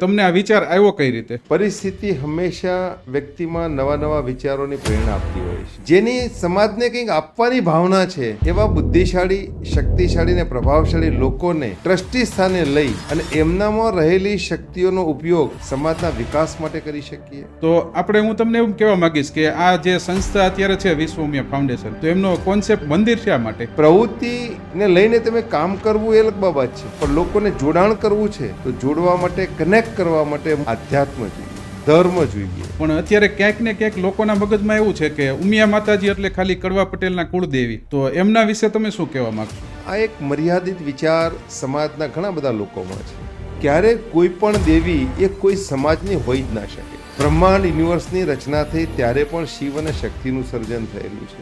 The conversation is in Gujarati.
તમને આ વિચાર આવ્યો કઈ રીતે? પરિસ્થિતિ હંમેશા વ્યક્તિમાં નવા નવા વિચારોની પ્રેરણા આપતી હોય છે. જેની સમાજને કંઈક આપવાની ભાવના છે એવા બુદ્ધિશાળી, શક્તિશાળી ને પ્રભાવશાળી લોકોને ટ્રસ્ટી સ્થાને લઈ અને એમનામાં રહેલી શક્તિઓનો ઉપયોગ સમાજના વિકાસ માટે કરી શકીએ. તો હું તમને એવું કહેવા માંગીશ કે આ જે સંસ્થા અત્યારે છે વિશ્વ ઉમિયા ફાઉન્ડેશન, તો એમનો કોન્સેપ્ટ મંદિર શા માટે? પ્રવૃત્તિને લઈને તમે કામ કરવું એ અલગ બાબત છે, પણ લોકોને જોડાણ કરવું છે તો જોડવા માટે, કનેક્ટ કરવા માટે આધ્યાત્મ જોઈએ, ધર્મ જોઈએ. પણ અત્યારે ક્યાંક ને ક્યાંક લોકોના મગજમાં એવું છે કે ઉમિયા માતાજી એટલે ખાલી કડવા પટેલના કુળદેવી, તો એમના વિશે તમે શું કહેવા માંગશો? આ એક મર્યાદિત વિચાર સમાજના ઘણા બધા લોકોમાં છે. ક્યારેક કોઈ પણ દેવી એ કોઈ સમાજની હોઈ જ ના શકે. બ્રહ્માંડ યુનિવર્સની રચના થઈ ત્યારે પણ શિવ અને શક્તિનું સર્જન થયેલું છે.